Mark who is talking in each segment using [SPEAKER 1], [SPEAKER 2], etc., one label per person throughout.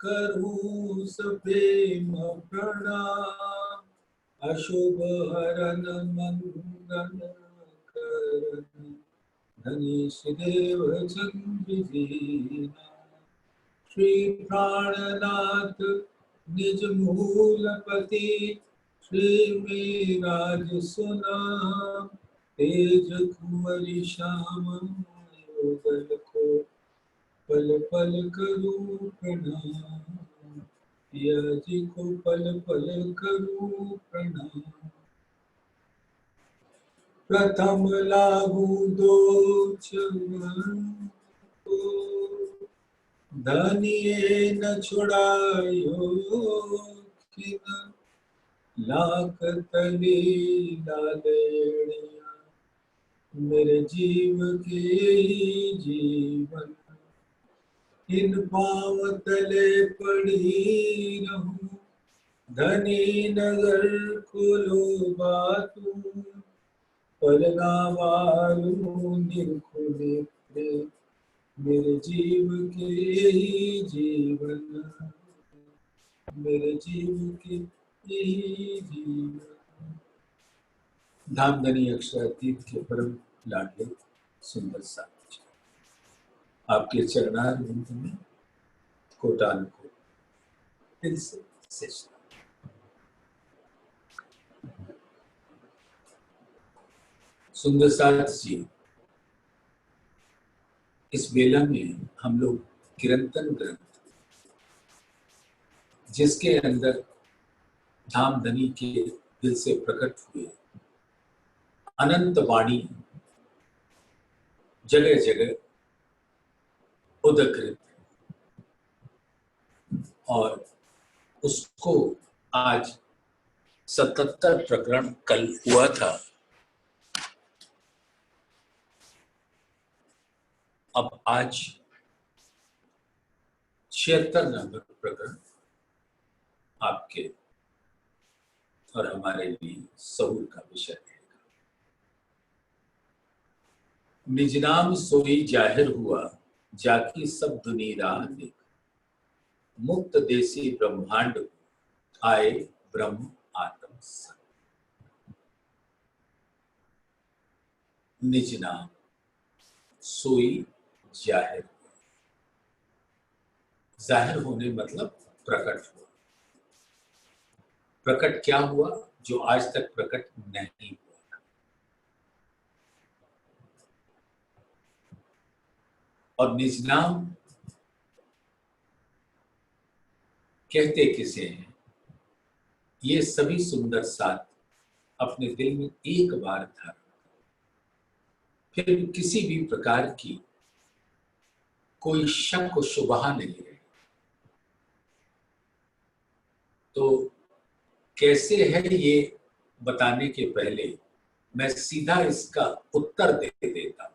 [SPEAKER 1] करूं सप्रेम प्रणाम। अशुभ हरन मंगन करन धनीश देव चंद्र दीना। श्री प्राणनाथ निज मूलपति श्री मेराज सुनाम। तेज कुंवरी श्याम योगल को पल पल करूं प्रणाम। पिया जी को पल पल करूं प्रणाम। प्रथम लागू दो चरण को धनिये न छुड़ायो खिन। लाख तली लालेड़िया मेरे जीव के ही जीवन। इन पाँव तले पड़ी रहूं धनी नगर खोलो बातू। पलना वालू निरखो नेत्रे मेरे जीव के ही जीवन। मेरे जीव के ही जीवन। धामधनी अक्षरातीत के परम लाडले सुंदर साथ आपके चरणार बिंद में कोटान को दिल से सजता। सुंदर साथ जी, इस बेला में हम लोग किरंतन ग्रंथ जिसके अंदर धामधनी के दिल से प्रकट हुए अनंत वाणी जगह जगह उदकृत और उसको आज 77 प्रकरण कल हुआ था। अब आज 76 नंबर प्रकरण आपके और हमारे लिए सऊर का विषय रहेगा। निज नाम सोई जाहिर हुआ जाकी सब दुनी राह देख। मुक्त देसी ब्रह्मांड आए ब्रह्म आत्म सन। निज नाम सोई जाहिर हुआ। जाहिर होने मतलब प्रकट हुआ। प्रकट क्या हुआ जो आज तक प्रकट नहीं हुआ था। और निज नाम कहते किसे हैं, ये सभी सुंदर साथ अपने दिल में एक बार धारण, फिर किसी भी प्रकार की कोई शक व शुबहा नहीं रहे। तो कैसे है ये बताने के पहले मैं सीधा इसका उत्तर दे देता हूं।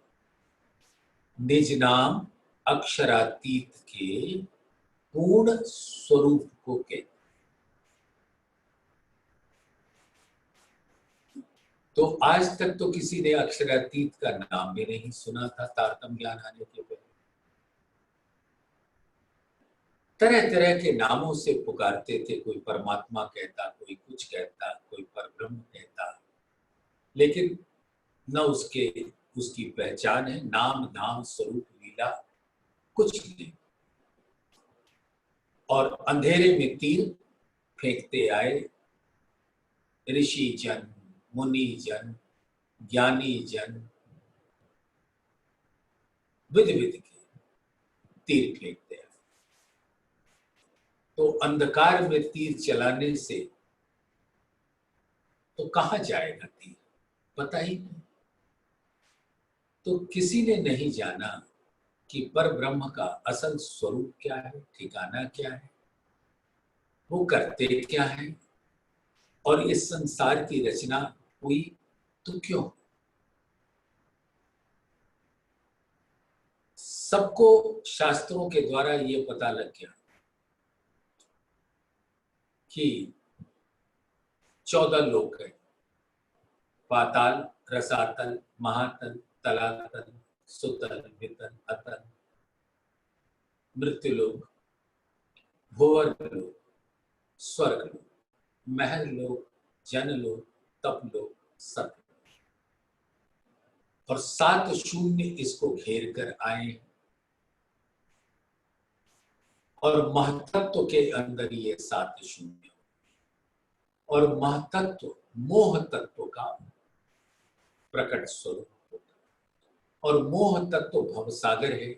[SPEAKER 1] निज नाम अक्षरातीत के पूर्ण स्वरूप को कहते। तो आज तक तो किसी ने अक्षरातीत का नाम भी नहीं सुना था। तारतम्य ज्ञान आने के पहले तरह तरह के नामों से पुकारते थे। कोई परमात्मा कहता, कोई कुछ कहता, कोई परब्रह्म कहता, लेकिन न उसकी पहचान है। नाम धाम स्वरूप लीला कुछ नहीं। और अंधेरे में तीर फेंकते आए ऋषि जन, मुनि जन, ज्ञानी जन, विध विध के तीर फेंकते आए। तो अंधकार में तीर चलाने से तो कहां जाएगा तीर, पता ही नहीं। तो किसी ने नहीं जाना कि पर ब्रह्म का असल स्वरूप क्या है, ठिकाना क्या है, वो करते क्या है, और इस संसार की रचना हुई तो क्यों। सबको शास्त्रों के द्वारा ये पता लग गया कि 14 लोक है। पाताल, रसातल, महातल, तलातल, सुतल, वितल, अतल, मृत्युलोक, भुवर लोक, स्वर्ग लोक, महल लोक, जन लोक, तप लोक, सत लोक, और 7 शून्य इसको घेर कर आए। और महतत्व के अंदर ये 7 शून्य, और महतत्व मोह तत्व का प्रकट स्वरूप होता है। और मोह तत्व भवसागर है,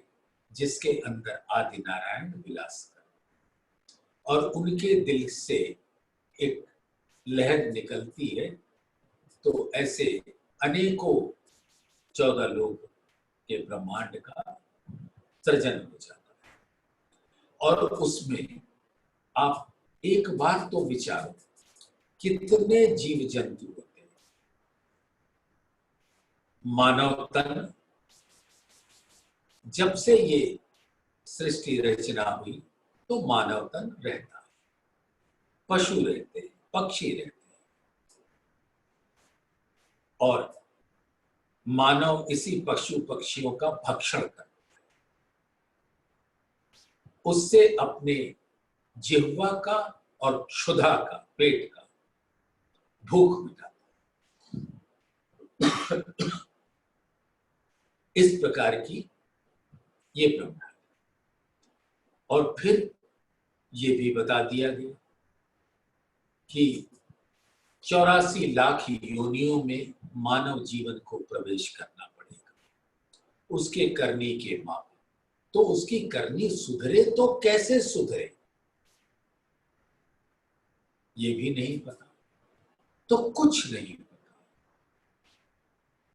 [SPEAKER 1] जिसके अंदर आदि नारायण विलास कर, और उनके दिल से एक लहर निकलती है। तो ऐसे अनेकों 14 लोग के ब्रह्मांड का सृजन हो जाता है। और उसमें आप एक बार तो विचारो, कितने जीव जंतु होते हैं। मानव तन, जब से ये सृष्टि रचना हुई तो मानव तन रहता है, पशु रहते हैं, पक्षी रहते हैं, और मानव इसी पशु पक्षियों का भक्षण करता है, उससे अपने जिह्वा का और क्षुधा का, पेट का भूख मिटाता है। इस प्रकार की ये ब्रह्मांड। और फिर ये भी बता दिया गया कि 84 लाख योनियों में मानव जीवन को प्रवेश करना पड़ेगा उसके करनी के माप। तो उसकी करनी सुधरे तो कैसे सुधरे, ये भी नहीं पता, तो कुछ नहीं पता।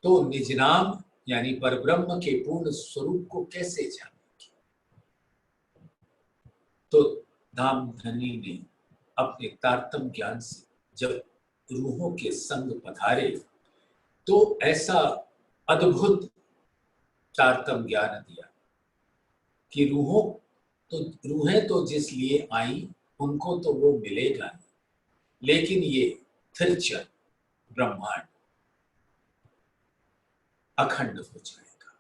[SPEAKER 1] तो निज नाम यानी परब्रह्म के पूर्ण स्वरूप को कैसे जानेंगे। तो धामधनी ने अपने तारतम्य ज्ञान से जब रूहों के संग पधारे तो ऐसा अद्भुत तारतम्य ज्ञान दिया कि रूहें तो जिस लिए आई उनको तो वो मिलेगा नहीं, लेकिन ये थिरचर ब्रह्मांड अखंड हो जाएगा।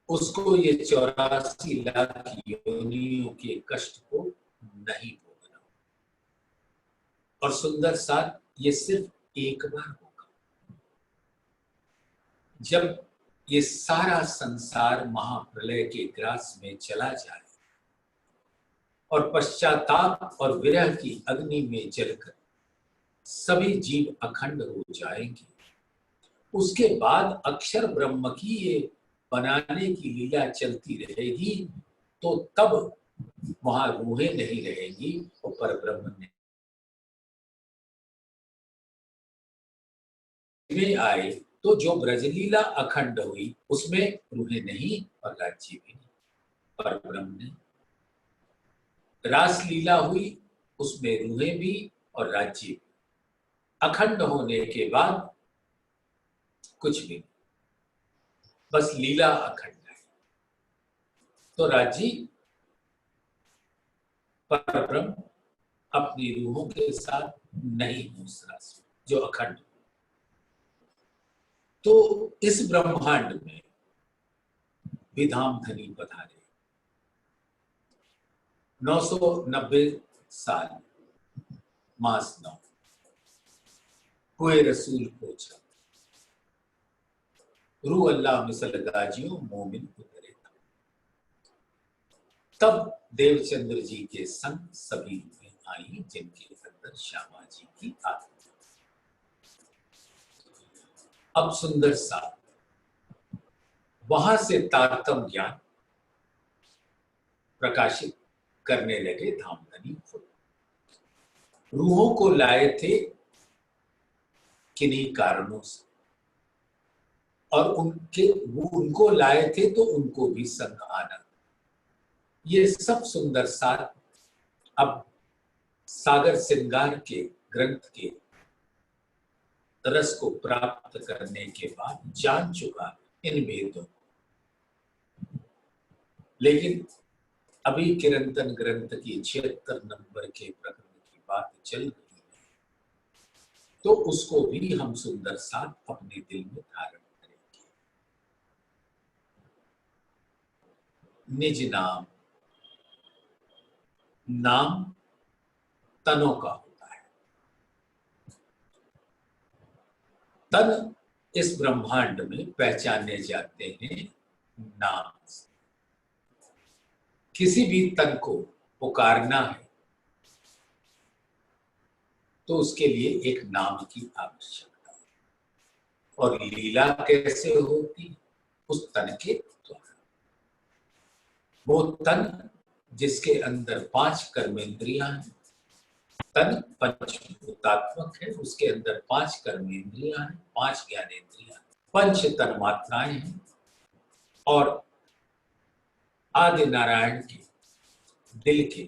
[SPEAKER 1] उसको ये 84 लाख योनियों के कष्ट को नहीं भोगना। और सुंदर साथ ये सिर्फ एक बार होगा, जब ये सारा संसार महाप्रलय के ग्रास में चला जाए और पश्चाताप और विरह की अग्नि में जलकर सभी जीव अखंड हो जाएंगे। उसके बाद अक्षर ब्रह्म की ये बनाने की लीला चलती रहेगी। तो तब वहां रूहें नहीं रहेंगी और परब्रह्म में आए तो जो ब्रजलीला अखंड हुई उसमें रूहें नहीं और राज्य भी नहीं। परब्रह्म ने रासलीला हुई, उसमें रूहें भी और राज्य भी। अखंड होने के बाद कुछ भी नहीं, बस लीला अखंड है। तो राज्य परब्रह्म अपनी रूहों के साथ नहीं उस राशि जो अखंड। तो इस ब्रह्मांड में विधाम धनी पधारे 990 साल मास 9 हुए रसूल पोछा रू अल्लाह मिसल गाजियों मोमिन उतरे। तब देवचंद्र जी के संग सभी रूहें आई जिनके अंदर श्यामा जी की आत्मा। अब सुंदर सा वहां से तारतम्य ज्ञान प्रकाशित करने लगे धामधनी खुद। रूहों को लाए थे किन्हीं कारणों से, और वो उनको लाए थे तो उनको भी संग आना। ये सब सुंदर साथ अब सागर श्रृंगार के ग्रंथ के रस को प्राप्त करने के बाद जान चुका इन भेदों को। लेकिन अभी किरंतन ग्रंथ की 76 नंबर के प्रकरण की बात चल रही है, तो उसको भी हम सुंदर साथ अपने दिल में धारण करेंगे। निज नाम नाम तनों का होता है। तन इस ब्रह्मांड में पहचाने जाते हैं नाम से। किसी भी तन को पुकारना है तो उसके लिए एक नाम की आवश्यकता है। और लीला कैसे होती उस तन के द्वारा। वो तन जिसके अंदर 5 कर्मेंद्रियां हैं, तन पंचभूतात्मक है, उसके अंदर 5 कर्मेंद्रियां हैं, 5 ज्ञानेंद्रियां, 5 तन्मात्राएं हैं और आदि नारायण के दिल के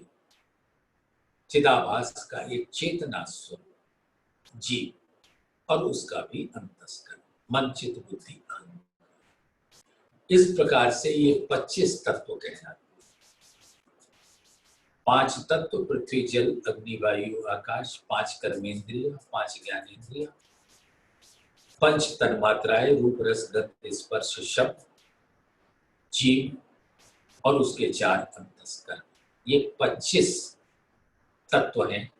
[SPEAKER 1] चिदाभास का एक चेतना स्वरूप जीव और उसका भी अंतस्करण मन चित्त बुद्धि अहंकार। इस प्रकार से ये 25 तत्व कहलाते हैं। 5 तत्व पृथ्वी जल अग्नि वायु आकाश, 5 कर्मेंद्रिय, 5 ज्ञानेंद्रिय, 5 तन्मात्राएं रूप रस गंध स्पर्श शब्द जीव और उसके 4 अंतस्करण। ये 25 तत्व हैं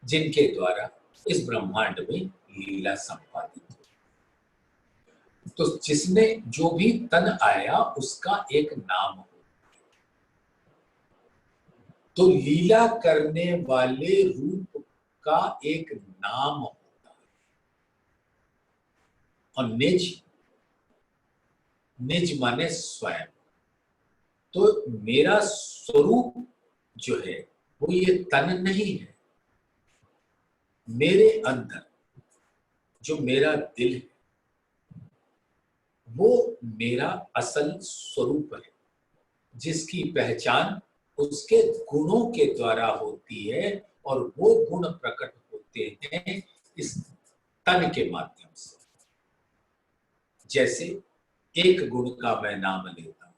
[SPEAKER 1] जिनके द्वारा इस ब्रह्मांड में लीला संपादित हो। तो जिसने जो भी तन आया उसका एक नाम हो। तो लीला करने वाले रूप का एक नाम होता है। और निज, निज माने स्वयं। तो मेरा स्वरूप जो है वो ये तन नहीं है। मेरे अंदर जो मेरा दिल है वो मेरा असल स्वरूप है, जिसकी पहचान उसके गुणों के द्वारा होती है और वो गुण प्रकट होते हैं इस तन के माध्यम से। जैसे एक गुण का मैं नाम लेता हूं,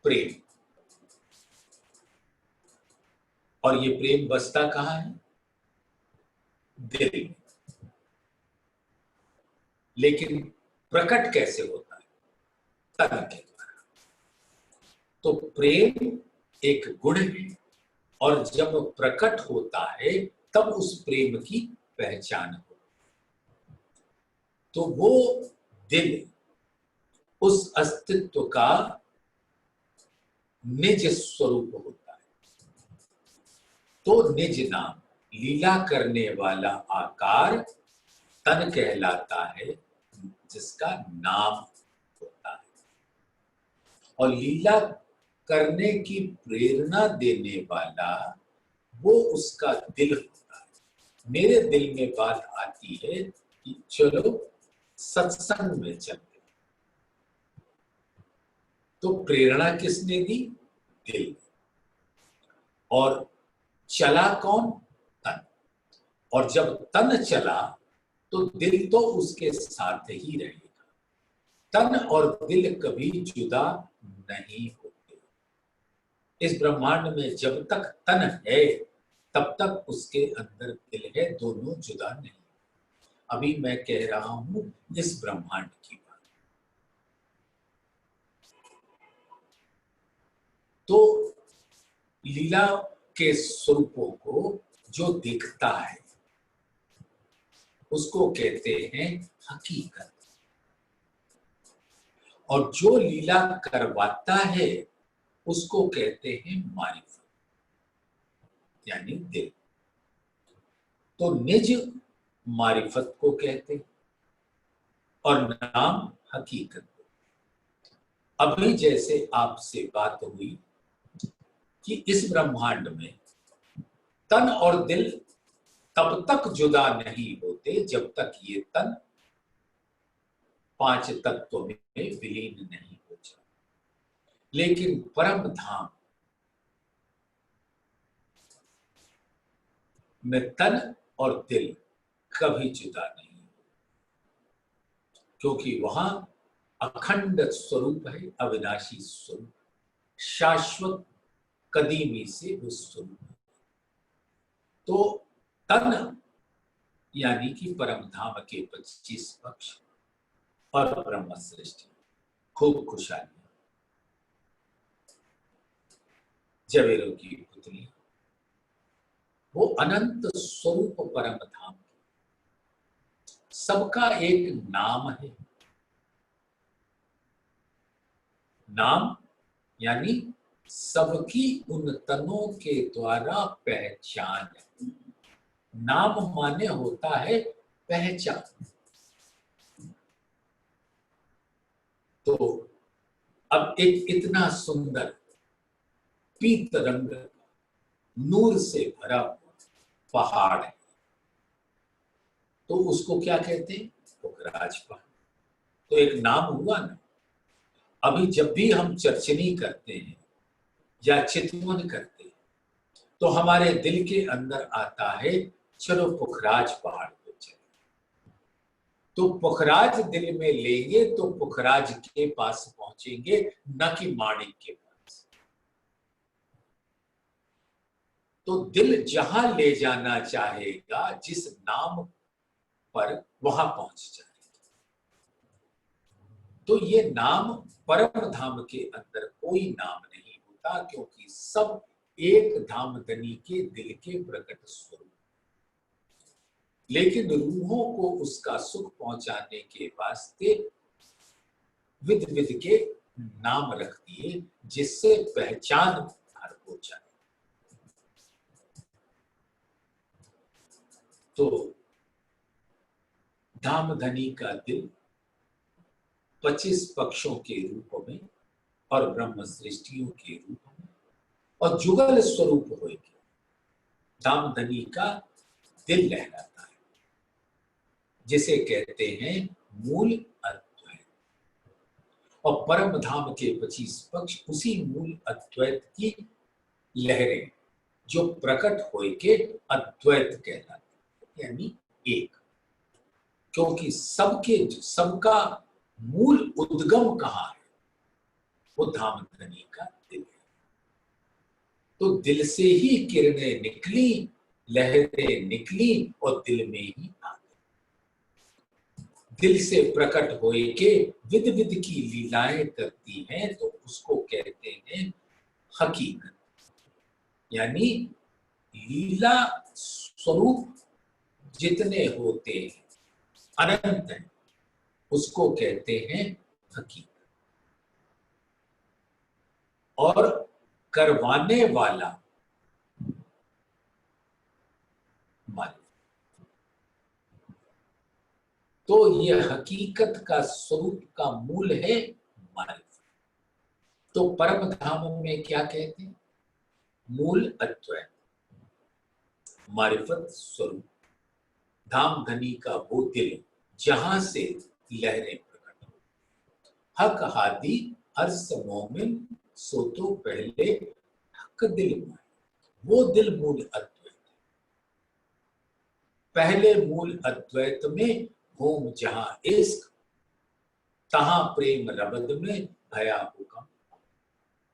[SPEAKER 1] प्रेम। और ये प्रेम बसता कहां है? दिल में। लेकिन प्रकट कैसे होता है? तन के द्वारा। तो प्रेम एक गुण है और जब प्रकट होता है तब उस प्रेम की पहचान हो। तो वो दिल उस अस्तित्व का निज स्वरूप होता है। तो निज नाम, लीला करने वाला आकार तन कहलाता है, जिसका नाम होता है। और लीला करने की प्रेरणा देने वाला वो उसका दिल होता है। मेरे दिल में बात आती है कि चलो सत्संग में चलते। तो प्रेरणा किसने दी? दिल। और चला कौन? तन। और जब तन चला तो दिल तो उसके साथ ही रहेगा। तन और दिल कभी जुदा नहीं होते। इस ब्रह्मांड में जब तक तन है तब तक उसके अंदर दिल है, दोनों जुदा नहीं। अभी मैं कह रहा हूं इस ब्रह्मांड की बात। तो लीला के स्वरूपों को जो दिखता है उसको कहते हैं हकीकत। और जो लीला करवाता है उसको कहते हैं मारिफत, यानी दिल। तो निज मारिफत को कहते हैं और नाम हकीकत। अभी जैसे आपसे बात हुई कि इस ब्रह्मांड में तन और दिल तब तक जुदा नहीं होते जब तक ये तन 5 तत्वों में विलीन नहीं हो जाता। लेकिन परम धाम में तन और दिल कभी जुदा नहीं, क्योंकि वहां अखंड स्वरूप है, अविनाशी स्वरूप, शाश्वत कदीमी से वो स्वरूप। तो तन यानी कि परम धाम के 25 पक्ष और ब्रह्म सृष्टि, खूब खुशहाली। जवेरों की पुतली, वो अनंत स्वरूप परम धाम, सबका एक नाम है। नाम यानी सबकी उन तनों के द्वारा पहचान। नाम माने होता है पहचान। तो अब एक इतना सुंदर पीत रंग नूर से भरा हुआ पहाड़ है, तो उसको क्या कहते हैं? पुखराज पहाड़। तो एक नाम हुआ ना। अभी जब भी हम चर्चनी करते हैं या चितवन करते हैं, तो हमारे दिल के अंदर आता है चलो पुखराज पहाड़ पे चले। तो पुखराज दिल में लेंगे तो पुखराज के पास पहुंचेंगे, न कि माणिक के पास। तो दिल जहां ले जाना चाहेगा जिस नाम पर, वहां पहुंच जाएगा। तो ये नाम परम धाम के अंदर कोई नाम नहीं होता, क्योंकि सब एक धामधनी के दिल के प्रकट स्वरूप। लेकिन रूहों को उसका सुख पहुंचाने के वास्ते विध विध के नाम रख दिए, जिससे पहचान हर हो जाए। तो धामधनी का दिल 25 पक्षों के रूप में और ब्रह्म सृष्टियों के रूप में और जुगल स्वरूप होगी, धामधनी का दिल लहराता है, जिसे कहते हैं मूल अद्वैत। और परम धाम के 25 पक्ष उसी मूल अद्वैत की लहरें, जो प्रकट होए के अद्वैत कहलाते, यानी एक। क्योंकि सबका मूल उद्गम कहाँ है? वो धामधनी का दिल है। तो दिल से ही किरणें निकली, लहरें निकली और दिल में ही आ गई। दिल से प्रकट होए के विध विध की लीलाएं करती हैं, तो उसको कहते हैं हकीकत। यानी लीला स्वरूप जितने होते हैं, अनंत है, उसको कहते हैं हकीकत। और करवाने वाला मालिक। तो यह हकीकत का स्वरूप का मूल है मारिफत। तो परम धाम में क्या कहते हैं? मूल अद्वैत, मारिफत स्वरूप, धाम धनी का वो दिल जहां से लहरें प्रकट हो। हक हादी अर्स मोमिन सो तो पहले हक दिल में, वो दिल मूल अद्वैत। पहले मूल अद्वैत में होम जहां इश्क, तहां प्रेम रबद में भया हुक्म।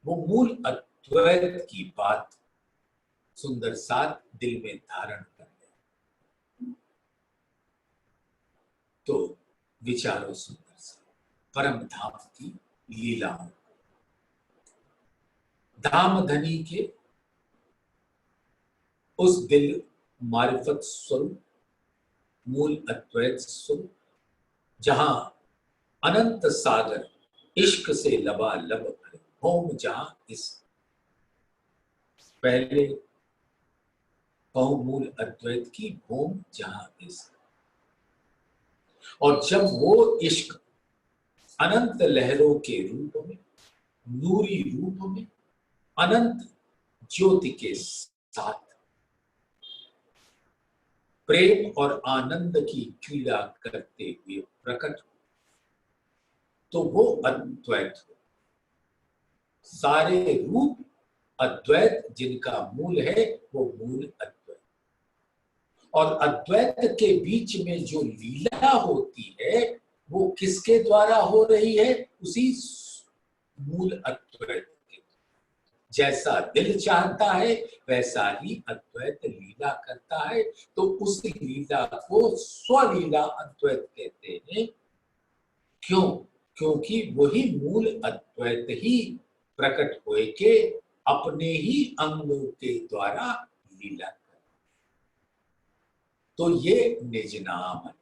[SPEAKER 1] वो मूल अद्वैत की बात सुंदर साथ दिल में धारण कर ले, तो विचारो सुंदर सा परम धाम की लीलाओं। धाम धनी के उस दिल मारिफत स्वरूप, मूल अद्वैत स्वरूप, जहां अनंत सागर इश्क से लबालब भरे, होम जहां इस पहले बहुमूल अद्वैत की भूम जहां इश्क। और जब वो इश्क अनंत लहरों के रूप में, नूरी रूप में, अनंत ज्योति के साथ प्रेम और आनंद की क्रीड़ा करते हुए प्रकट हो, तो वो अद्वैत हो। सारे रूप अद्वैत जिनका मूल है, वो मूल अद्वैत। और अद्वैत के बीच में जो लीला होती है, वो किसके द्वारा हो रही है? उसी मूल अद्वैत के। जैसा दिल चाहता है वैसा ही अद्वैत लीला करता है, तो उस लीला को स्वलीला अद्वैत कहते हैं। क्यों? क्योंकि वही मूल अद्वैत ही प्रकट होए के अपने ही अंगों के द्वारा लीला कर, तो ये निज नाम है।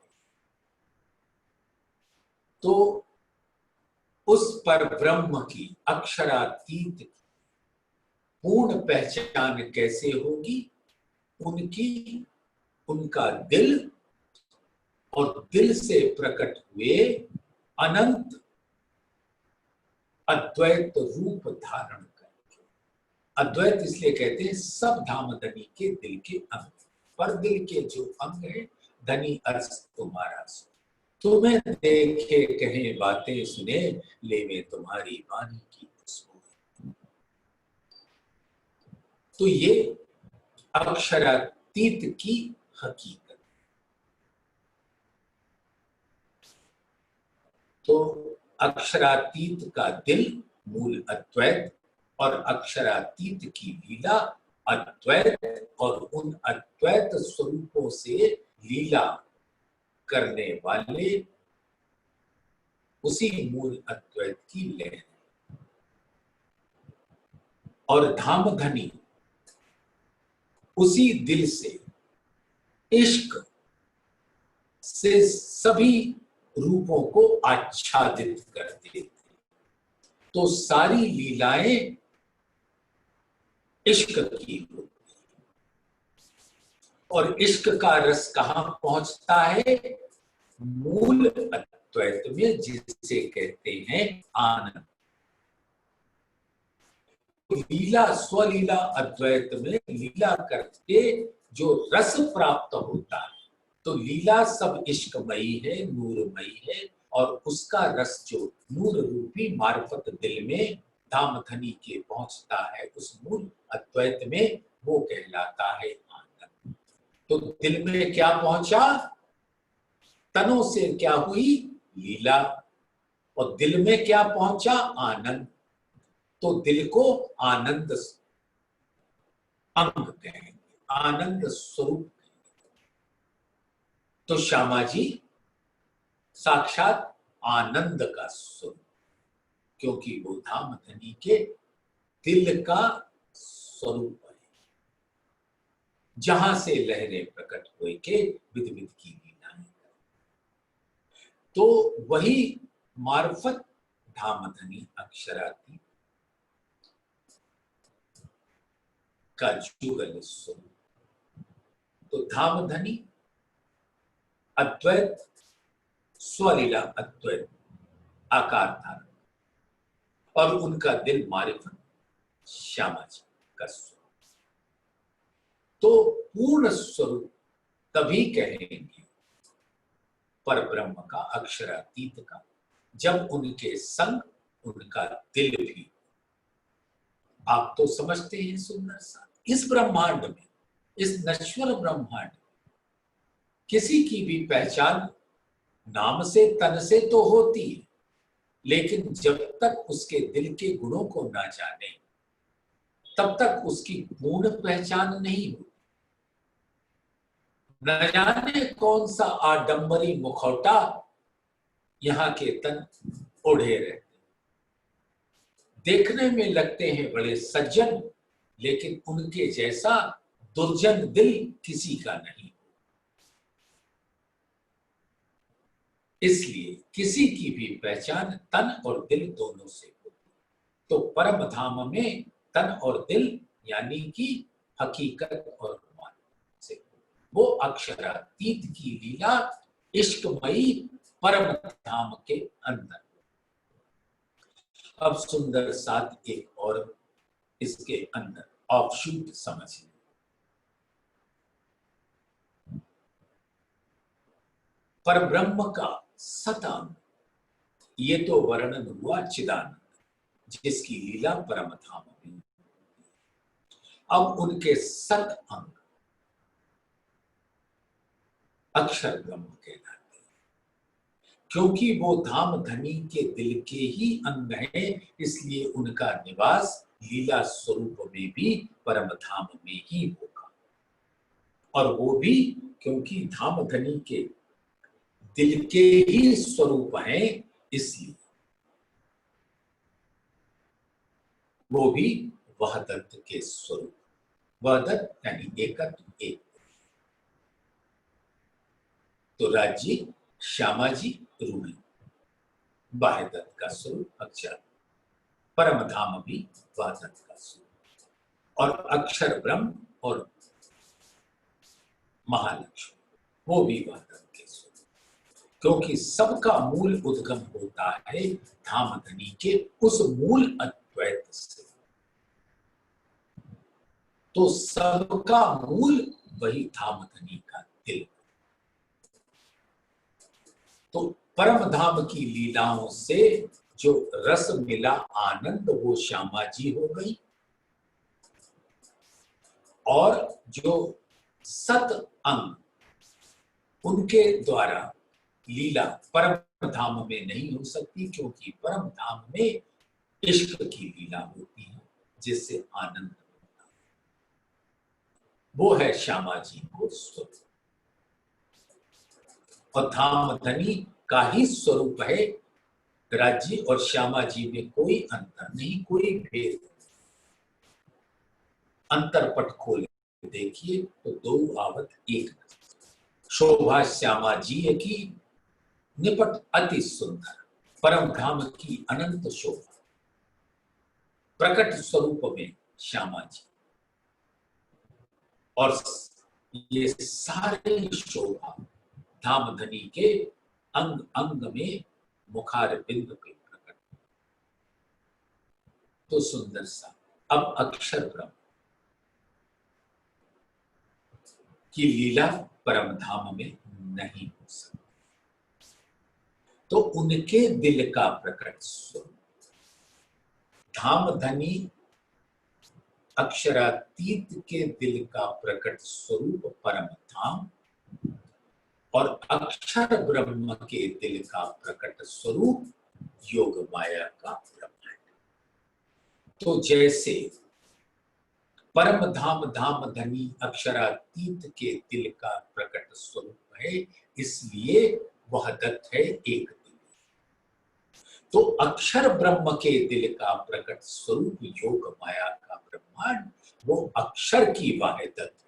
[SPEAKER 1] तो उस पर ब्रह्म की अक्षरातीत की पूर्ण पहचान कैसे होगी? उनका दिल और दिल से प्रकट हुए अनंत अद्वैत रूप धारण करके। अद्वैत इसलिए कहते हैं सब धाम धनी के दिल के अंग, पर दिल के जो अंग है धनी अर्थ तुम्हारा सो, तुम्हें देखे कहे बातें सुने, ले में तुम्हारी वाणी की खुशबू। तो ये अक्षरातीत की हकीकत। तो अक्षरातीत का दिल मूल अद्वैत और अक्षरातीत की लीला अद्वैत, और उन अद्वैत स्वरूपों से लीला करने वाले उसी मूल अद्वैत की लहर। और धाम धनी उसी दिल से इश्क से सभी रूपों को आच्छादित करते थे। तो सारी लीलाएं इश्क की होती, और इश्क का रस कहां पहुंचता है? मूल अद्वैत में, जिसे कहते हैं आनंद। लीला स्वलीला अद्वैत में लीला करके जो रस प्राप्त होता है, तो लीला सब इश्कमयी है, नूरमयी है, और उसका रस जो नूर रूपी मार्फत दिल में धाम धनी के पहुंचता है उस मूल अद्वैत में, वो कहलाता है आनंद। तो दिल में क्या पहुंचा? तनों से क्या हुई? लीला। और दिल में क्या पहुंचा? आनंद। तो दिल को आनंद अंग कहेंगे, आनंद स्वरूप। तो श्यामा जी साक्षात आनंद का स्वरूप, क्योंकि वो धाम धनी के दिल का स्वरूप है, जहां से लहरें प्रकट हुए के विध विध की लीलाएं। तो वही मार्फत धाम धनी अक्षराती का जुगल स्वरूप। तो धाम धनी अद्वैत स्वलीला अद्वैत आकार धारण, और उनका दिल मारिफत श्यामा जी का स्वरूप। तो पूर्ण स्वरूप तभी कहेंगे पर ब्रह्म का, अक्षरातीत का, जब उनके संग उनका दिल भी। आप तो समझते हैं सुंदर सा, इस ब्रह्मांड में, इस नश्वर ब्रह्मांड में किसी की भी पहचान नाम से तन से तो होती है, लेकिन जब तक उसके दिल के गुणों को ना जाने तब तक उसकी पूर्ण पहचान नहीं होती। न जाने कौन सा आडंबरी मुखौटा यहाँ के तन ओढ़े रहते, देखने में लगते हैं बड़े सज्जन, लेकिन उनके जैसा दुर्जन दिल किसी का नहीं। इसलिए किसी की भी पहचान तन और दिल दोनों से होती। तो परम धाम में तन और दिल यानी कि हकीकत और मान से, वो अक्षरातीत की लीला इश्कमयी परम धाम के अंदर। अब सुंदर साथ एक और इसके अंदर ऑफशूट समझिए। पर ब्रह्म का सतांग, ये तो वर्णन हुआ चिदानंद, जिसकी लीला परम धाम में। अब उनके सत अंग अक्षर ब्रह्म कहलाते हैं, क्योंकि वो धाम धनी के दिल के ही अंग हैं, इसलिए उनका निवास लीला स्वरूप में भी परम धाम में ही होगा। और वो भी क्योंकि धाम धनी के दिल के ही स्वरूप हैं, इसलिए वो भी वह दत्त के स्वरूप, वह दत्त यानी एकत्व एक। तो राज्य श्यामाजी रूढ़ी, बाह्य दत्त का स्वरूप अक्षर, परम धाम भी वह दत्त का स्वरूप, और अक्षर ब्रह्म और महालक्ष्मी वो भी वह दत्त के स्वरूप, क्योंकि सबका मूल उद्गम होता है धामधनी के उस मूल अद्वैत से। तो सबका मूल वही धामधनी का दिल। तो परम धाम की लीलाओं से जो रस मिला आनंद वो श्यामा जी हो गई, और जो सत अंग उनके द्वारा लीला परम धाम में नहीं हो सकती, क्योंकि परम धाम में इश्क की लीला होती है जिससे आनंद मिलता है, वो है श्यामा जी को स्वरूप। और धामधनी का ही स्वरूप है राज्य और श्यामा जी में कोई अंतर नहीं, कोई भेद। अंतरपट खोल देखिए तो दो आवत एक, शोभा श्यामा जी की निपट अति सुंदर, परम धाम की अनंत शोभा, प्रकट स्वरूप में श्यामा जी, और ये सारे शोभा धामधनी के अंग अंग में मुखार बिंद पे प्रकट। तो सुंदर सा। अब अक्षर ब्रह्म की लीला परम धाम में नहीं हो सकती, तो उनके दिल का प्रकट स्वरूप धामधनी अक्षरातीत के दिल का प्रकट स्वरूप परम धाम, और अक्षर ब्रह्म के दिल का प्रकट स्वरूप योग माया का ब्रह्मांड। तो जैसे परम धाम धामधनी अक्षरातीत के दिल का प्रकट स्वरूप है, इसलिए वह दत्त है एक दिल। तो अक्षर ब्रह्म के दिल का प्रकट स्वरूप योग माया का ब्रह्मांड, वो अक्षर की वाहिदत है।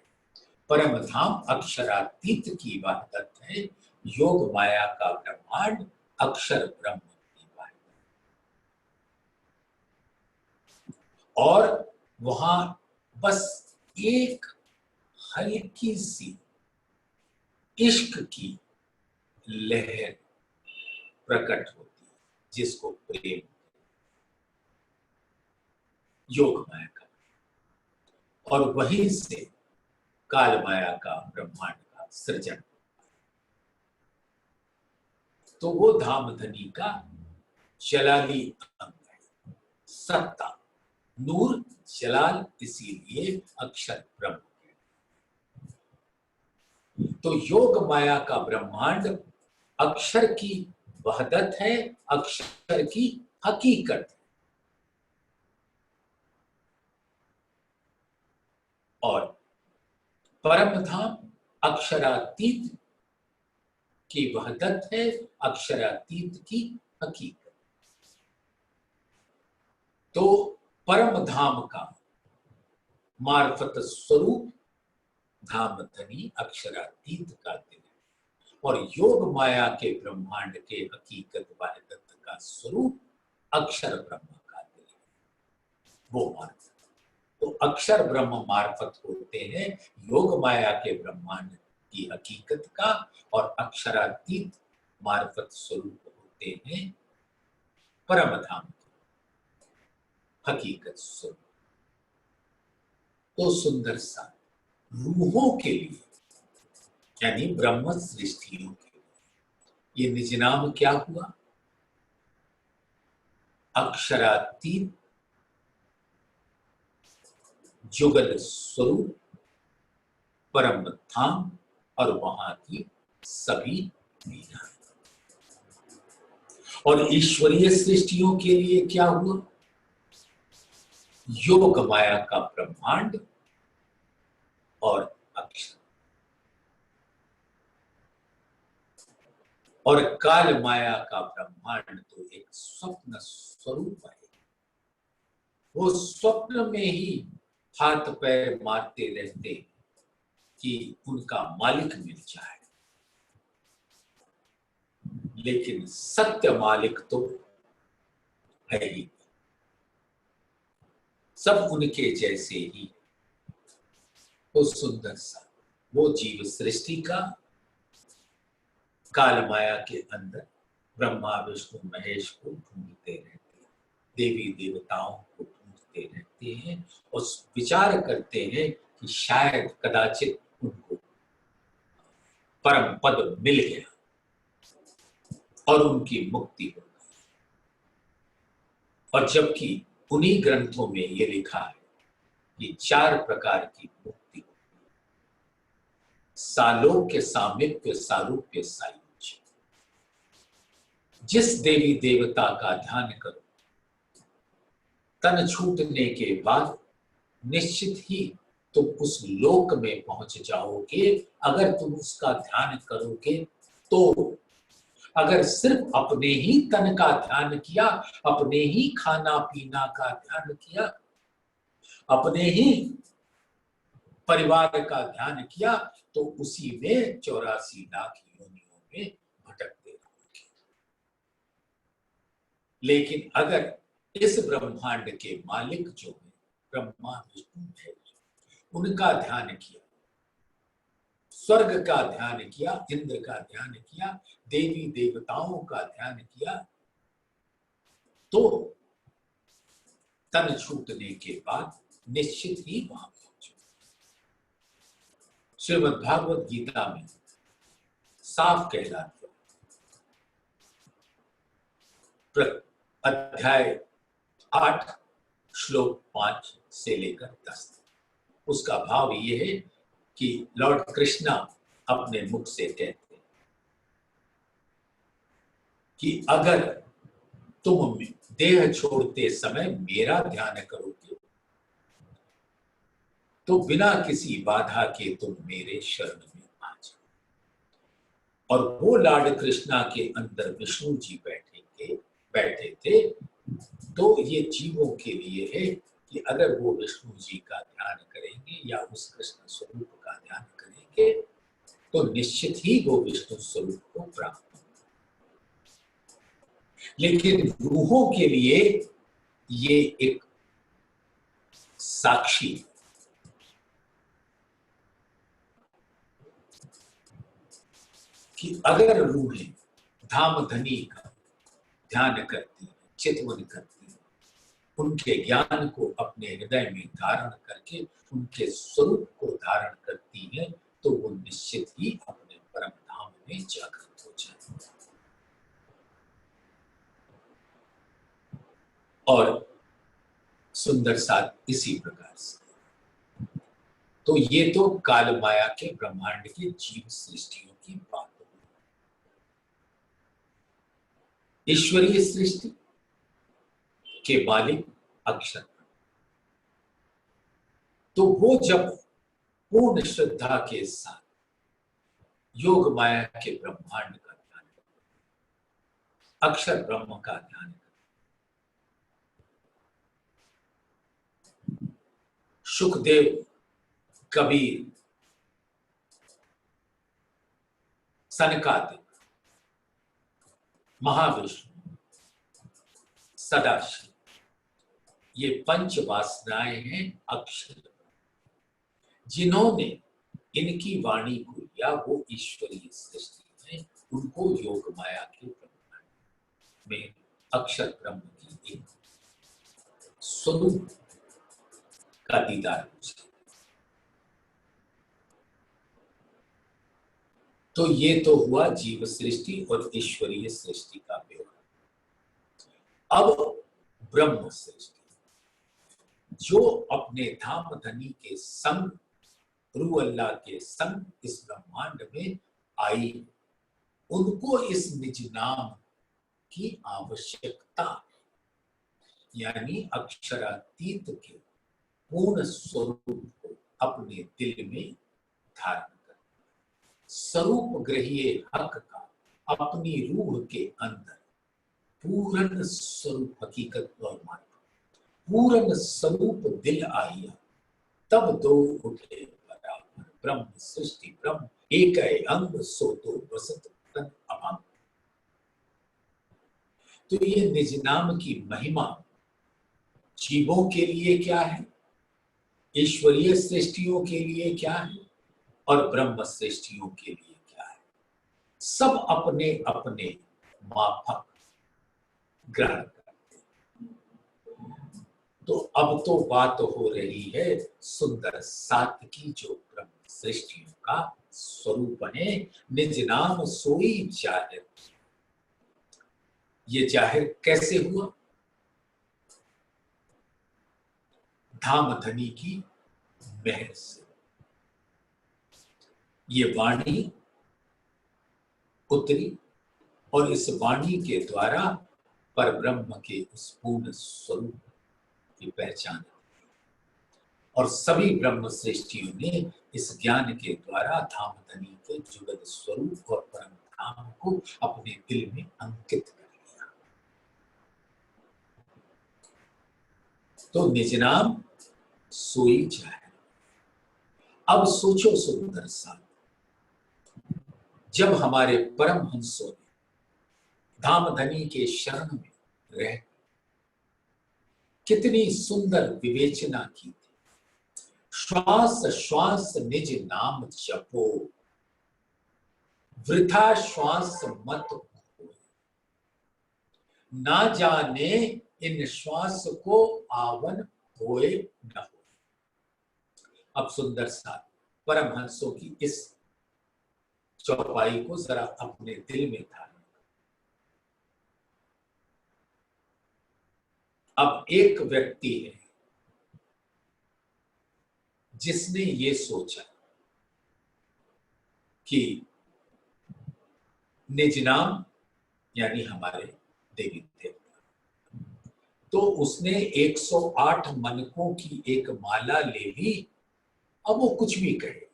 [SPEAKER 1] परम धाम अक्षरातीत की वाहिदत है, योग माया का ब्रह्मांड अक्षर ब्रह्म की वाहिदत। और वहां बस एक हल्की सी इश्क की लहर प्रकट होती है, जिसको प्रेम, योग माया का, और वहीं से काल माया का ब्रह्मांड का सृजन। तो वो धामधनी का जलाली अंग है, सत्ता, नूर, जलाल, इसीलिए अक्षर ब्रह्म है। तो योग माया का ब्रह्मांड अक्षर की वहदत है, अक्षर की हकीकत है। और परम धाम अक्षरातीत की वहदत है, अक्षरातीत की हकीकत। तो परम धाम का मार्फत स्वरूप धामधनी अक्षरातीत का दिल है, और योग माया के ब्रह्मांड के हकीकत वहदत का स्वरूप अक्षर ब्रह्म का दिल है, वो मार्फत। तो अक्षर ब्रह्म मार्फत होते हैं योग माया के ब्रह्मांड की हकीकत का, और अक्षरातीत मार्फत स्वरूप होते हैं परम धाम की हकीकत स्वरूप। तो सुंदर सा रूहों के लिए, यानी ब्रह्म सृष्टियों के लिए ये निज नाम क्या हुआ? अक्षरातीत जुगल स्वरूप परम धाम, और वहां की सभी लीला। और ईश्वरीय सृष्टियों के लिए क्या हुआ? योग माया का ब्रह्मांड और अक्षर, और काल माया का ब्रह्मांड तो एक स्वप्न स्वरूप है, वो स्वप्न में ही हाथ पैर मारते रहते कि उनका मालिक मिल जाए, लेकिन सत्य मालिक तो है ही, सब उनके जैसे ही। वो सुंदर सा वो जीव सृष्टि का काल माया के अंदर ब्रह्मा विष्णु महेश को ढूंढते रहते हैं, देवी देवताओं को ढूंढते रहते हैं और विचार करते हैं कि शायद कदाचित उनको परम पद मिल गया और उनकी मुक्ति हो गई। और जबकि उन्हीं ग्रंथों में ये लिखा है कि 4 प्रकार की मुक्ति, सालोक्य, सामीप्य, सारूप्य, सायुज्य। जिस देवी देवता का ध्यान करो, तन छूटने के बाद निश्चित ही तुम उस लोक में पहुंच जाओगे अगर तुम उसका ध्यान करोगे तो। अगर सिर्फ अपने ही तन का ध्यान किया, अपने ही खाना पीना का ध्यान किया, अपने ही परिवार का ध्यान किया, तो उसी में 84 लाख योनियों में भटकते रहोगे। लेकिन अगर इस ब्रह्मांड के मालिक जो है ब्रह्मा विष्णु है, उनका ध्यान किया, स्वर्ग का ध्यान किया, इंद्र का ध्यान किया, देवी देवताओं का ध्यान किया, तो तन छूटने के बाद निश्चित ही वहां पहुंचे। श्रीमद् भागवत गीता में साफ कहला दिया, अध्याय 8 श्लोक 5 से लेकर 10, उसका भाव ये है कि लॉर्ड कृष्णा अपने मुख से कहते हैं कि अगर तुम देह छोड़ते समय मेरा ध्यान करोगे तो बिना किसी बाधा के तुम मेरे शरण में आ जाओ। और वो लॉर्ड कृष्णा के अंदर विष्णु जी बैठे थे, तो ये जीवों के लिए है कि अगर वो विष्णु जी का ध्यान करेंगे या उस कृष्ण स्वरूप का ध्यान करेंगे तो निश्चित ही वो विष्णु स्वरूप को प्राप्त होगा। लेकिन रूहों के लिए ये एक साक्षी कि अगर रूहें धाम धनी का ध्यान करती है, चितवन करती है, उनके ज्ञान को अपने हृदय में धारण करके उनके स्वरूप को धारण करती है, तो वो निश्चित ही अपने परम धाम में जागृत हो जाए। और सुंदर साथ इसी प्रकार से, तो ये तो काल माया के ब्रह्मांड के जीव सृष्टियों की बात हो। ईश्वरीय सृष्टि के मालिक अक्षर, तो वो जब पूर्ण श्रद्धा के साथ योग माया के ब्रह्मांड का ध्यान, अक्षर ब्रह्म का ध्यान, सुखदेव, कबीर, सनकादिक, महाविष्णु, सदाशिव, ये 5 वासनाएं हैं अक्षर, जिन्होंने इनकी वाणी को या वो ईश्वरीय सृष्टि में उनको योग माया के ब्रह्मांड में अक्षर ब्रह्म की एक स्वरूप का दीदार हो जाए। तो ये तो हुआ जीव सृष्टि और ईश्वरीय सृष्टि का व्यवहार। अब ब्रह्म सृष्टि, जो अपने धाम धनी के संग, रू अल्लाह के संग इस ब्रह्मांड में आई, उनको इस निज नाम की आवश्यकता, यानी अक्षरातीत के पूर्ण स्वरूप को अपने दिल में धारण कर, स्वरूप ग्रहीय हक का अपनी रूह के अंदर पूर्ण स्वरूप हकीकत और मात्र पूर्ण स्वरूप दिल आया, तब दो उठे बराबर, ब्रह्म सृष्टि ब्रह्म एक अंग, सो तो बसत तन अभंग। तो ये निज नाम की महिमा जीवों के लिए क्या है, ईश्वरीय सृष्टियों के लिए क्या है, और ब्रह्म सृष्टियों के लिए क्या है, सब अपने अपने माफक ग्रहण करते हैं। तो अब तो बात हो रही है सुंदर सात की, जो ब्रह्म सृष्टियों का स्वरूप है, निज नाम सोई जाहिर। ये जाहिर कैसे हुआ, धाम धनी की मेहर से। ये वाणी उतरी और इस वाणी के द्वारा परब्रह्म के उस पूर्ण स्वरूप की पहचान, और सभी ब्रह्म सृष्टियों ने इस ज्ञान के द्वारा धाम धनी के जुगत स्वरूप और परम धाम को अपने दिल में अंकित कर लिया। तो निज नाम सोई जाए। अब सोचो सुंदर सा, जब हमारे परम हंसों ने धाम धनी के शरण में रह कितनी सुंदर विवेचना की थी, श्वास श्वास निज नाम जपो, वृथा श्वास मत खो, ना जाने इन श्वास को आवन होए न हो। अब सुंदर सा परमहंसों की इस चौपाई को जरा अपने दिल में धारण। अब एक व्यक्ति है जिसने ये सोचा कि निज नाम यानी हमारे देवी देवता, तो उसने 108 मनकों की एक माला ले ली। अब वो कुछ भी कहे,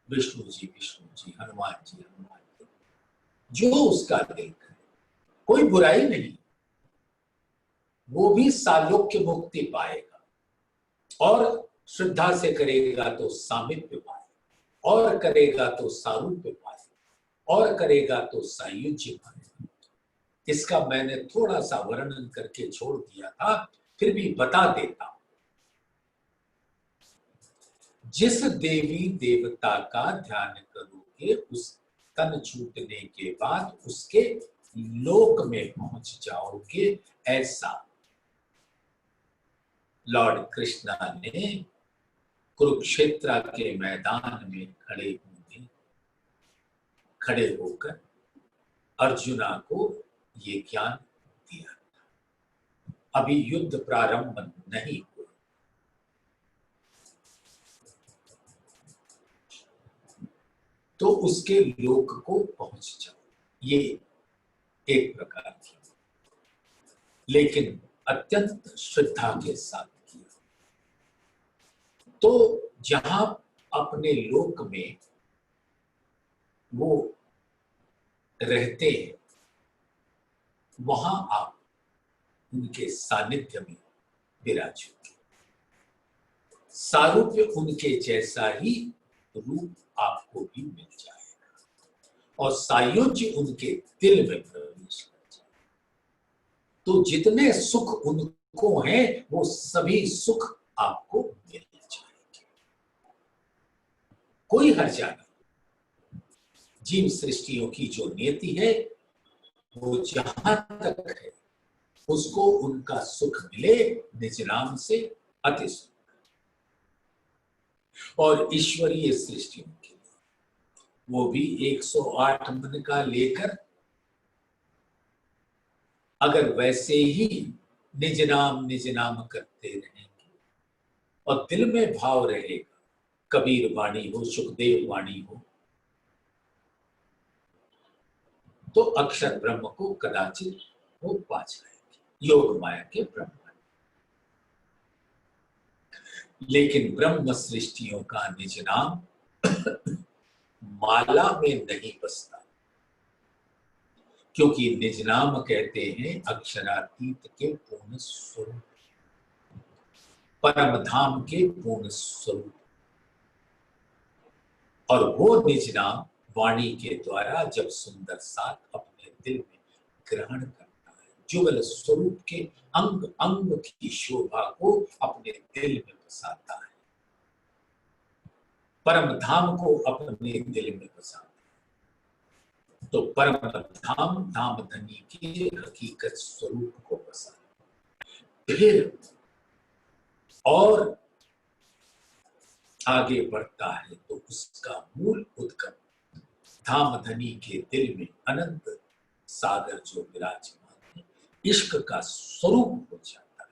[SPEAKER 1] विष्णु जी, हनुमान जी, जो उसका दिल करे, कोई बुराई नहीं, वो भी सालोक्य मुक्ति पाएगा, और श्रद्धा से करेगा तो सामिप्य पाए, और करेगा तो सारूप्य पाए, और करेगा तो सायुज्य पाए। इसका मैंने थोड़ा सा वर्णन करके छोड़ दिया था, फिर भी बता देता हूं। जिस देवी देवता का ध्यान करोगे, उस तन छूटने के बाद उसके लोक में पहुंच जाओगे, ऐसा लॉर्ड कृष्णा ने कुरुक्षेत्र के मैदान में खड़े होकर अर्जुना को ये ज्ञान दिया। अभी युद्ध प्रारंभ नहीं हुआ, तो उसके लोक को पहुंच जाओ, ये एक प्रकार की, लेकिन अत्यंत श्रद्धा के साथ किया। तो जहां अपने लोक में वो रहते हैं, वहां आप उनके सानिध्य में विराजोगे, सारूप्य उनके जैसा ही रूप आपको भी मिल जाएगा, और सायुज्य उनके दिल में प्रवेश कर जाएगा। तो जितने सुख उनको हैं, वो सभी सुख आपको मिल जाएंगे, कोई हर्जा नहीं। जीव सृष्टियों की जो नियति है, वो जहां तक है उसको उनका सुख मिले निज नाम से, अति सुख। और ईश्वरीय सृष्टियों के लिए वो भी 108 मन का लेकर अगर वैसे ही निज नाम करते रहेंगे, और दिल में भाव रहेगा, कबीर वाणी हो, सुखदेव वाणी हो, तो अक्षर ब्रह्म को कदाचित वो पा जाएंगे, योग माया के ब्रह्म। लेकिन ब्रह्म सृष्टियों का निज नाम माला में नहीं बसता, क्योंकि निज नाम कहते हैं अक्षरातीत के पूर्ण स्वरूप। परम धाम के पूर्ण स्वरूप, और वो निज नाम वाणी के द्वारा जब सुंदर साथ अपने दिल में ग्रहण करता है, जुगल स्वरूप के अंग अंग की शोभा को अपने दिल में बसाता है, परम धाम को अपने दिल में बसाता है, तो परम धाम धाम धनी के हकीकत स्वरूप को बसाता है। फिर और आगे बढ़ता है तो उसका मूल उद्गम धाम धनी के दिल में अनंत सागर जो विराजमान है, इश्क का स्वरूप हो जाता है,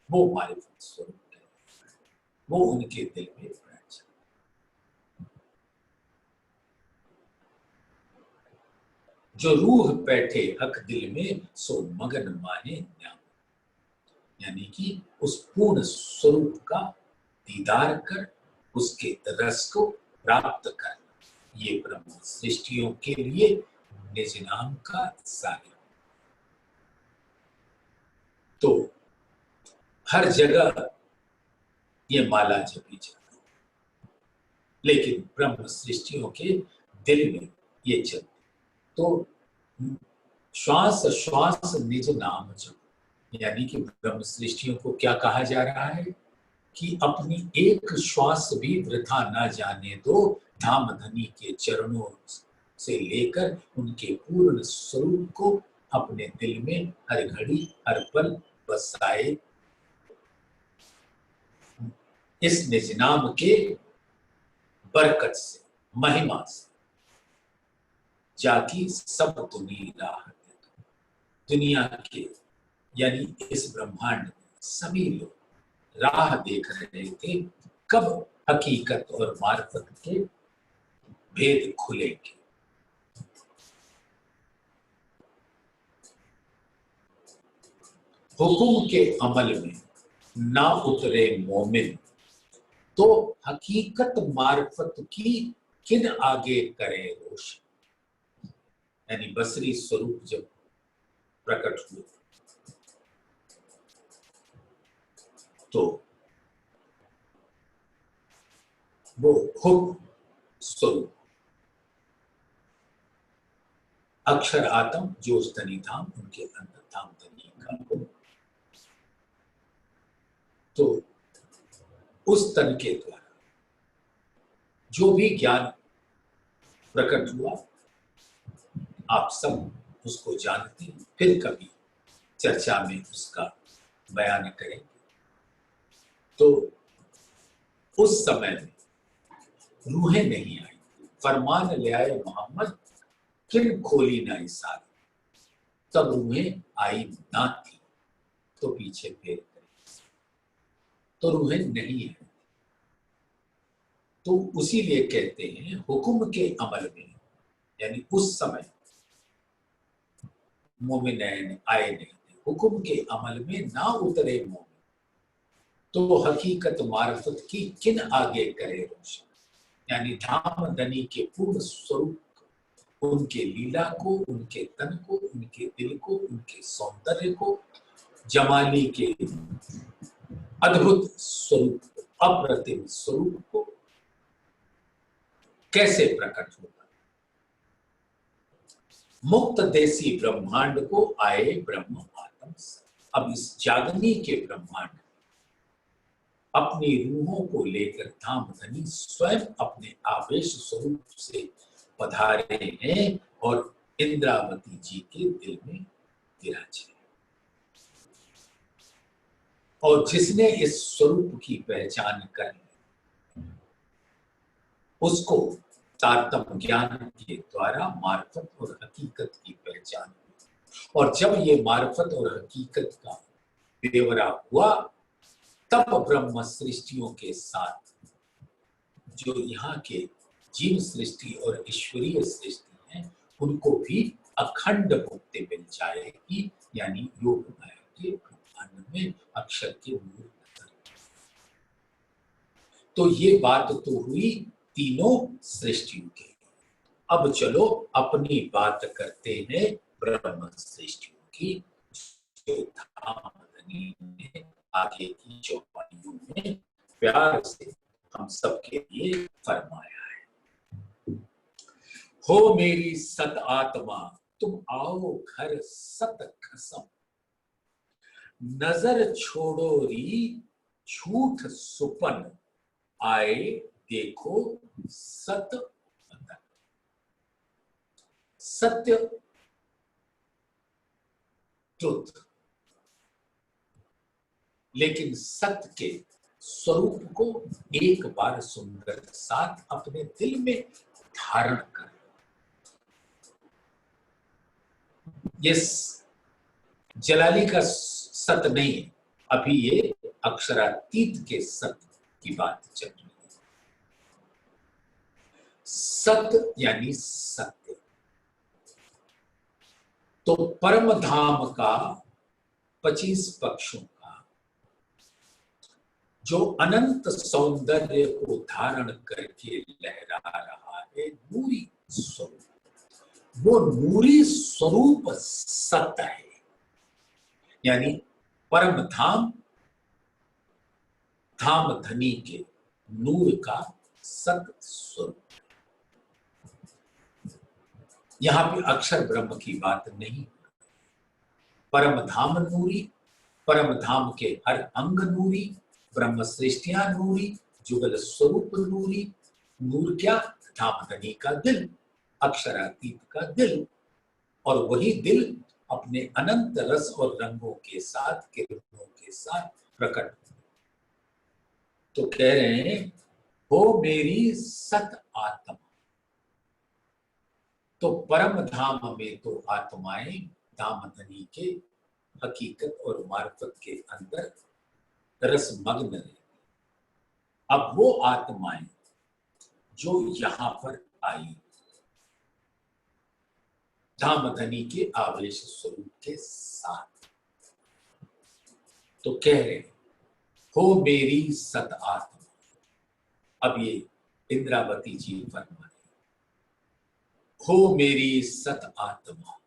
[SPEAKER 1] वो मारिफत स्वरूप है, वो उनके दिल में बैठ जाता है। जो रूह बैठे हक दिल में सो मगन माने न्याम, यानी कि उस पूर्ण स्वरूप का दीदार कर उसके रस को प्राप्त करना, ये ब्रह्म सृष्टियों के लिए निज नाम का सागर। तो हर जगह ये माला जपी जाती, लेकिन ब्रह्म सृष्टियों के दिल में ये चलती। तो श्वास श्वास निज नाम जप, यानी कि ब्रह्म सृष्टियों को क्या कहा जा रहा है कि अपनी एक श्वास भी वृथा ना जाने दो, धाम धनी के चरणों से लेकर उनके पूर्ण स्वरूप को अपने दिल में हर घड़ी हर पल बसाए। इस निज नाम के बरकत से, महिमा से जाकी सब दुनिया राह, दुनिया के यानी इस ब्रह्मांड में सभी लोग राह देख रहे थे कब हकीकत और मार्फत के भेद खुलेंगे। हुकुम के अमल में ना उतरे मोमिन, तो हकीकत मार्फत की किन आगे करे रोशन, यानी बसरी स्वरूप जब प्रकट हुए तो वो हुक्म स्वरूप अक्षर आत्म जो स्तनी धाम उनके अंदर धाम धनी का हुक्म, तो उस तन के द्वारा जो भी ज्ञान प्रकट हुआ आप सब उसको जानते हैं, फिर कभी चर्चा में उसका बयान करेंगे। तो उस समय में रूहें नहीं आई, फरमान ले आए मोहम्मद किन खोली ना इसार, तब रूहें आई ना थी तो पीछे फेर करें, तो रूहें नहीं आई। तो उसीलिए कहते हैं हुक्म के अमल में, यानी उस समय मोमिनैन आए नहीं थे, हुक्म के अमल में ना उतरे मोमिन, तो हकीकत मार्फत की किन आगे करे रोशन, यानी धाम धनी के पूर्ण स्वरूप, उनके लीला को, उनके तन को, उनके दिल को, उनके सौंदर्य को, जमाली के अद्भुत स्वरूप, अप्रतिम स्वरूप को कैसे प्रकट होगा। मुक्त देसी ब्रह्मांड को आए ब्रह्म आत्म। अब इस जागनी के ब्रह्मांड अपनी रूहों को लेकर धाम धनी स्वयं अपने आवेश स्वरूप से पधारे हैं और इंद्रावती जी के दिल में विराजे। और जिसने इस स्वरूप की पहचान कर ली उसको तारतम ज्ञान के द्वारा मार्फत और हकीकत की पहचान हुई, और जब ये मार्फत और हकीकत का ब्यौरा हुआ तब ब्रह्म सृष्टियों के साथ जो यहाँ के जीव सृष्टि और ईश्वरीय सृष्टि है उनको भी अखंड मुक्ति मिल जाएगी, यानी योग माया के ब्रह्मांड में अक्षर के मूल। तो ये बात तो हुई तीनों सृष्टियों की। अब चलो अपनी बात करते हैं ब्रह्म सृष्टियों की, जो धाम धनी ने आगे की चौपाइयों प्यार से हम सबके लिए फरमाया है। हो मेरी सत आत्मा तुम आओ घर सत खसम, नजर छोड़ो री झूठ सुपन, आए देखो सत वतन। सत्य, ट्रुथ, लेकिन सत्य के स्वरूप को एक बार सुंदर साथ अपने दिल में धारण कर। ये जलाली का सत्य नहीं है, अभी ये अक्षरातीत के सत्य की बात चल रही है। सत्य यानी सत्य। तो परम धाम का 25 पक्षों का जो अनंत सौंदर्य को धारण करके लहरा रहा है नूरी स्वरूप, वो नूरी स्वरूप सत्य है। यानी परम धाम, धाम धनी के नूर का सत्य स्वरूप। यहां पे अक्षर ब्रह्म की बात नहीं। परम धाम नूरी, परम धाम के हर अंग नूरी, ब्रह्म सृष्टियां नूरी, जुगल स्वरूप नूरी। नूर क्या? धाम धनी का दिल, अक्षरातीत का दिल। और वही दिल अपने अनंत रस और रंगों के साथ, किरणों के साथ प्रकट। तो कह रहे हैं हो मेरी सत आत्मा। तो परम धाम में तो आत्माएं धाम धनी के हकीकत और मार्फत के अंदर रसमग्न है। अब वो आत्माएं जो यहां पर आई धाम धनी के आवेश स्वरूप के साथ, तो कह रहे हो मेरी सत आत्मा। अब ये इंद्रावती जी फरमाए हो मेरी सत आत्मा,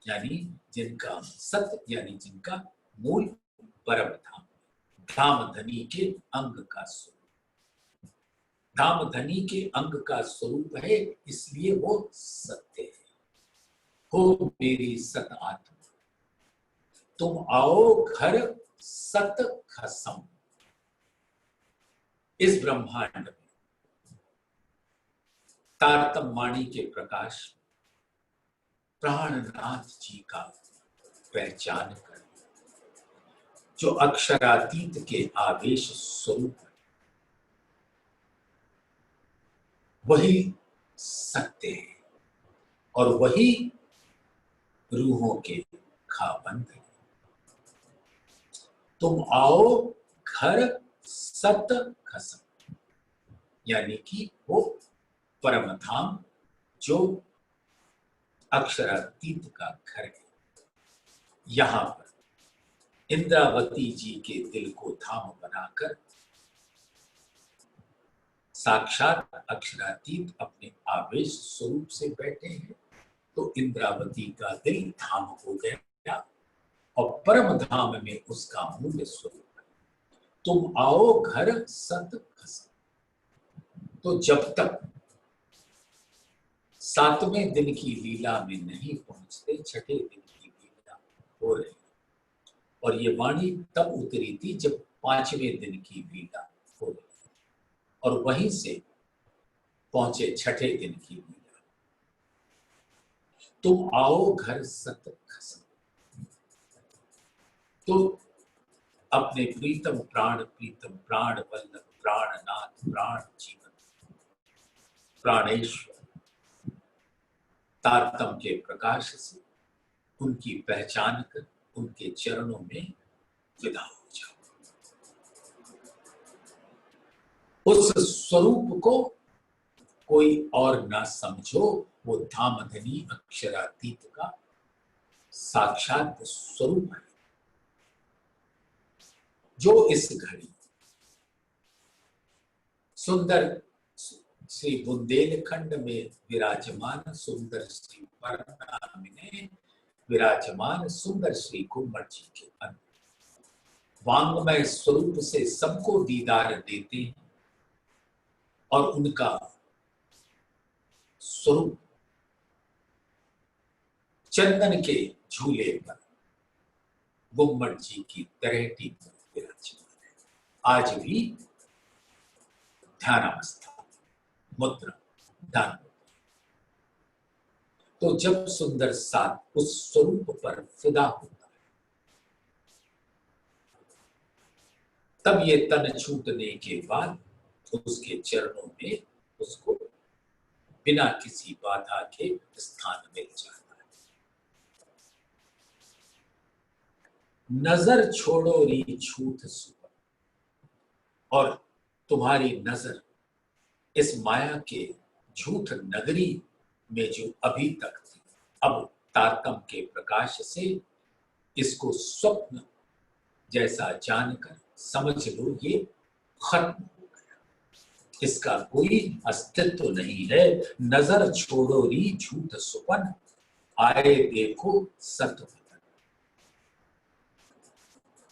[SPEAKER 1] यानी जिनका सत्य, यानी जिनका मूल परम धाम, धाम धनी के अंग का स्वरूप। धाम धनी के अंग का स्वरूप है, इसलिए वो सत्य है। हो मेरी सत आत्मा तुम आओ घर सत खसम। इस ब्रह्मांड में तारतम वाणी के प्रकाश प्राणनाथ जी का पहचान कर, जो अक्षरातीत के आवेश स्वरूप है, वही सत्य है और वही रूहों के खाबंद है। तुम आओ घर सत खसम, यानी कि वो परम धाम जो अक्षरातीत का घर है। यहां पर इंद्रावती जी के दिल को धाम बनाकर साक्षात अक्षरातीत अपने आवेश स्वरूप से बैठे हैं। तो इंद्रावती का दिल धाम हो गया और परम धाम में उसका मूल स्वरूप है। तुम आओ घर सत खसम। तो जब तक 7वें दिन की लीला में नहीं पहुंचते, छठे दिन की लीला हो रही। और ये वाणी तब उतरी थी जब 5वें दिन की लीला हो रही, और वहीं से पहुंचे छठे दिन की लीला। तुम आओ घर सत खसम। तो अपने प्रीतम प्राण वल्लभ प्राणनाथ प्राण जीवन प्राणेश्वर तारतम के प्रकाश से उनकी पहचान कर उनके चरणों में विदा हो जाओ। उस स्वरूप को कोई और ना समझो, वो धाम धनी अक्षरातीत का साक्षात स्वरूप है, जो इस घड़ी सुंदर श्री बुंदेलखंड में विराजमान, सुंदर श्री परनाम में विराजमान, सुंदर श्री कुम्मट जी के अंदर वांगमय स्वरूप से सबको दीदार देते हैं और उनका स्वरूप चंदन के झूले पर गुम्मट जी की तरेटी पर विराजमान है। आज भी ध्यानावस्था मुद्रा दान। तो जब सुंदर साथ उस स्वरूप पर फिदा होता है, तब ये तन छूटने के बाद उसके चरणों में उसको बिना किसी बाधा के स्थान मिल जाता है। नजर छोड़ो री छूट सुपर, और तुम्हारी नजर इस माया के झूठ नगरी में जो अभी तक थी, अब तारतम के प्रकाश से इसको स्वप्न जैसा जानकर समझ लो ये खत्म हो गया, इसका कोई अस्तित्व नहीं है। नजर छोड़ो री झूठ सुपन, आए देखो सत्य वतन।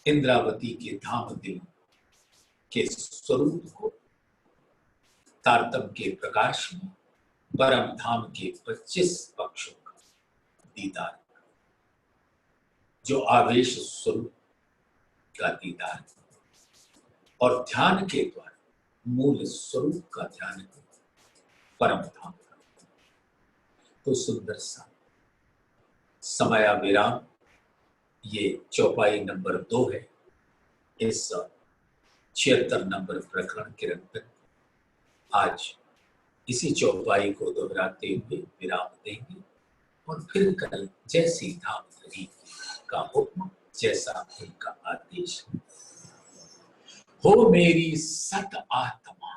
[SPEAKER 1] इंद्रावती के धाम दिल के स्वरूप को तारतम के प्रकाश में परम धाम के 25 पक्षों का दीदार, जो आवेश स्वरूप का दीदार और ध्यान के द्वारा मूल स्वरूप का ध्यान परम धाम का। तो सुंदर सा समया विराम, ये चौपाई नंबर 2 है इस 76 नंबर प्रकरण के अंतर्गत। आज इसी चौपाई को दोहराते हुए विराम देंगे और फिर कल जैसी धाम धरी का हुक्म, जैसा उनका आदेश। हो मेरी सत आत्मा,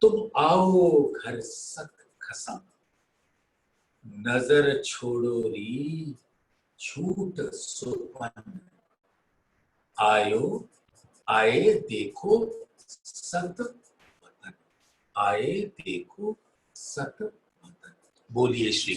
[SPEAKER 1] तुम आओ घर सत खसम, नजर छोड़ो री झूठ सुपन, आयो आए देखो सत वतन, आए देखो सत वतन। बोलिए श्री